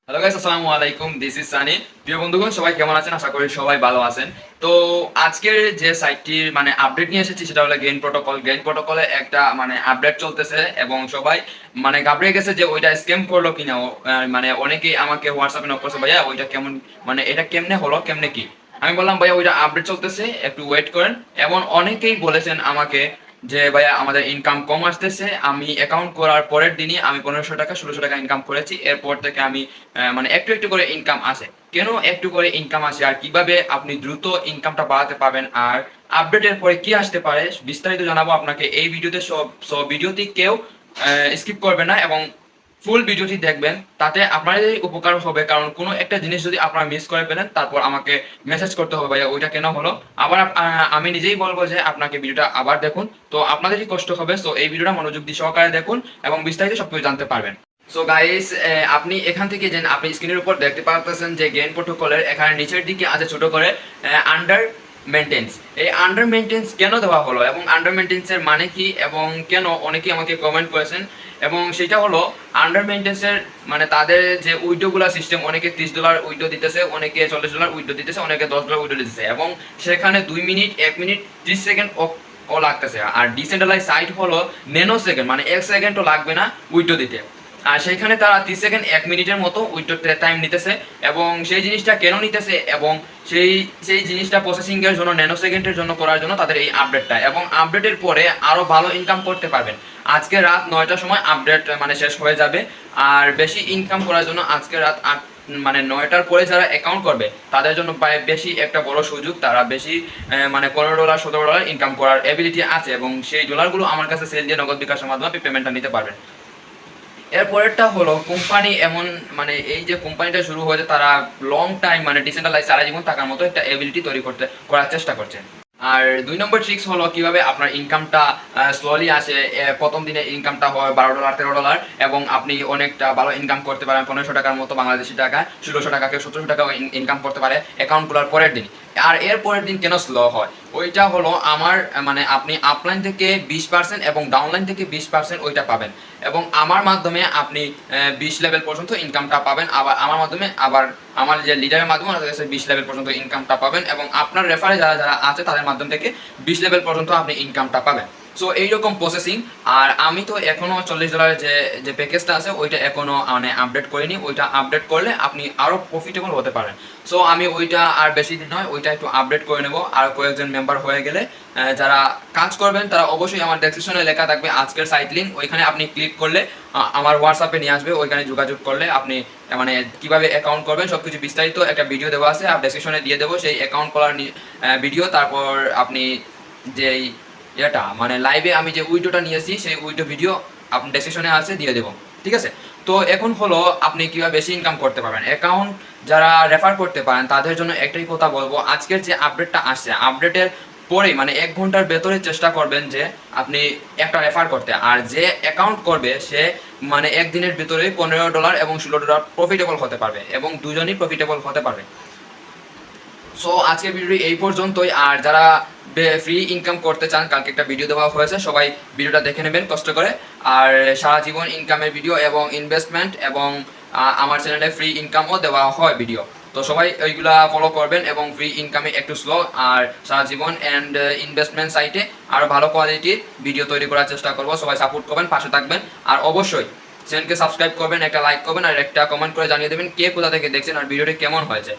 Hello guys, আসসালামু আলাইকুম। This is Sunny. প্রিয় বন্ধুগণ, সবাই কেমন আছেন? আশা করি সবাই ভালো আছেন। তো আজকের যে সাইটটির আপডেট নিয়ে এসেছি সেটা হলো গেইন প্রোটোকল। গেইন প্রোটোকলে একটা আপডেট চলতেছে এবং সবাই ঘাবড়ে গেছে যে ওইটা স্ক্যাম করলো কিনা। অনেকেই আমাকে হোয়াটসঅ্যাপে নক করছে, ভাইয়া ওইটা কেমন, এটা কেমনে হলো, কেমনে কি। আমি বললাম, ভাইয়া ওইটা আপডেট চলতেছে, একটু ওয়েট করেন। এবং অনেকেই বলেছেন আমাকে যে ভাইয়া আমাদের ইনকাম কম আসতেছে। আমি অ্যাকাউন্ট করার পরের দিনই আমি 1500 টাকা 1600 টাকা ইনকাম করেছি। এরপর থেকে আমি একটু একটু করে ইনকাম আসে। কেন একটু করে ইনকাম আসে আর কিভাবে আপনি দ্রুত ইনকামটা বাড়াতে পারবেন আর আপডেটের পরে কি আসতে পারে বিস্তারিত জানাবো আপনাকে এই ভিডিওতে। সব ভিডিওটি কেউ স্কিপ করবে না এবং ফুল ভিডিওটি দেখবেন, তাতে আপনারই উপকার হবে। কারণ কোনো একটা জিনিস যদি আপনারা মিস করে ফেলেন তারপর আমাকে মেসেজ করতে হবে, ভাইয়া ওইটা কেন হলো। আবার আমি নিজেই বলবো যে আপনাকে ভিডিওটা আবার দেখুন, তো আপনাদেরই কষ্ট হবে। সো এই ভিডিওটা মনোযোগ দিয়ে সহকারে দেখুন এবং বিস্তারিত সবকিছু জানতে পারবেন। সো গাইস, আপনি এখান থেকে যে আপনি স্ক্রিনের উপর দেখতে পাচ্ছেন যে গেইন প্রোটোকলের এখানে নিচের দিকে আছে ছোট করে আন্ডার মেনটেন্স। এই আন্ডার মেনটেন্স কেন দেওয়া হলো এবং আন্ডার মেনটেন্সের মানে কি এবং কেন, অনেকেই আমাকে কমেন্ট করেছেন। এবং সেটা হলো আন্ডার মেনটেন্সের তাদের যে উইডোগুলা সিস্টেম, অনেকে $30 উইডো দিতেছে, অনেকে $40 উইডো দিতেছে, অনেকে $10 উইডো দিতেছে এবং সেখানে 2 মিনিট 1 মিনিট 30 সেকেন্ড ও লাগতেছে। আর ডিসেন্ট্রালাইজ সাইট হলো ন্যানো সেকেন্ড, 1 সেকেন্ডও লাগবে না উইডো দিতে। আর সেখানে তারা 30 সেকেন্ড 1 মিনিটের মতো উইডো টাইম নিতেছে। এবং সেই জিনিসটা কেন নিতেছে এবং সেই সেই জিনিসটা প্রসেসিং এর জন্য, ন্যানো সেকেন্ডের জন্য করার জন্য তাদের এই আপডেটটা। এবং আপডেটের পরে আরো ভালো ইনকাম করতে পারবেন। আজকে রাত 9টার সময় আপডেট শেষ হয়ে যাবে। আর বেশি ইনকাম করার জন্য আজকে রাত 8 9টার পরে যারা অ্যাকাউন্ট করবে তাদের জন্য পায় বেশি একটা বড় সুযোগ। তারা বেশি $15 $17 ইনকাম করার এবিলিটি আছে এবং সেই ডলারগুলো আমার কাছে সেল দিয়ে নগদ বিকাশের মাধ্যমে আপনি পেমেন্টটা নিতে পারবেন। এরপরেরটা হলো কোম্পানি এমন, এই যে কোম্পানিটা শুরু হয়েছে তারা লং টাইম ডিসেন্ট্রালাইজ সারা জীবন থাকার মতো একটা এবিলিটি তৈরি করার চেষ্টা করছে। আর 2 নম্বর ট্রিক্স হলো কিভাবে আপনার ইনকামটা স্লোলি আসে। প্রথম দিনে ইনকামটা হয় $12 $13 এবং আপনি অনেকটা ভালো ইনকাম করতে পারেন 1500 টাকার মতো বাংলাদেশি টাকা, 1600 টাকা কেউ 1700 টাকা ইনকাম করতে পারে অ্যাকাউন্ট খোলার পরের দিন। আর এর পরের দিন কেন স্লো হয়, ওইটা হলো আমার আপনি আপলাইন থেকে 20% এবং ডাউনলাইন থেকে 20% ওইটা পাবেন। এবং আমার মাধ্যমে আপনি 20 লেভেল পর্যন্ত ইনকামটা পাবেন। আবার আমার মাধ্যমে, আবার আমার যে লিডারের মাধ্যমে ওনাদের কাছে 20 লেভেল পর্যন্ত ইনকামটা পাবেন। এবং আপনার রেফারে যারা যারা আছে তাদের মাধ্যম থেকে 20 লেভেল পর্যন্ত আপনি ইনকামটা পাবেন। সো এইরকম প্রসেসিং। আর আমি তো এখনো $40 যে যে প্যাকেজটা আছে ওইটা এখনো আপডেট করিনি। ওইটা আপডেট করলে আপনি আরো প্রফিটেবল হতে পারেন। সো আমি ওইটা আর বেশি দিন নয়, ওইটা একটু আপডেট করে নেব। আর কয়েকজন মেম্বার হয়ে গেলে যারা কাজ করবেন তারা অবশ্যই আমার ডেসক্রিপশনে লেখা থাকবে আজকের সাইট লিঙ্ক, ওইখানে আপনি ক্লিক করলে আমার হোয়াটসঅ্যাপে নিয়ে আসবে। ওইখানে যোগাযোগ করলে আপনি কিভাবে অ্যাকাউন্ট করবেন সবকিছু বিস্তারিত একটা ভিডিও দেওয়া আছে, আর ডেসক্রিপশনে দিয়ে দেবো সেই অ্যাকাউন্ট করার ভিডিও। তারপর আপনি যেই এটা লাইভে আমি যে উইডিওটা নিয়েছি সেই উইডিও ভিডিও আপনি ডেসক্রিপশনে আছে, দিয়ে দেবো। ঠিক আছে। তো এখন হলো আপনি কিভাবে বেশি ইনকাম করতে পারবেন। অ্যাকাউন্ট যারা রেফার করতে পারেন তাদের জন্য একটাই কথা বলবো, আজকের যে আপডেটটা আসছে আপডেটের পরেই 1 ঘন্টার ভেতরে চেষ্টা করবেন যে আপনি একটা রেফার করতে। আর যে অ্যাকাউন্ট করবে সে একদিনের ভিতরেই $15 এবং $16 প্রফিটেবল হতে পারবে এবং দুজনই প্রফিটেবল হতে পারবে। সো আজকের ভিডিওটি এই পর্যন্তই। আর যারা ফ্রি ইনকাম করতে চান, কালকে একটা ভিডিও দেওয়া হয়েছে, সবাই ভিডিওটা দেখে নেবেন কষ্ট করে। আর সারা জীবন ইনকামের ভিডিও এবং ইনভেস্টমেন্ট এবং আমার চ্যানেলে ফ্রি ইনকামও দেওয়া হয় ভিডিও। তো সবাই ওইগুলা ফলো করবেন এবং ফ্রি ইনকামে একটু স্লো আর সারা জীবন অ্যান্ড ইনভেস্টমেন্ট সাইটে আরও ভালো কোয়ালিটির ভিডিও তৈরি করার চেষ্টা করবো। সবাই সাপোর্ট করবেন, পাশে থাকবেন। আর অবশ্যই চ্যানেলকে সাবস্ক্রাইব করবেন, একটা লাইক করবেন আর একটা কমেন্ট করে জানিয়ে দেবেন কে কোথা থেকে দেখছেন আর ভিডিওটি কেমন হয়েছে।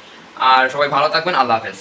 আর সবাই ভালো থাকবেন। আল্লাহ হাফেজ।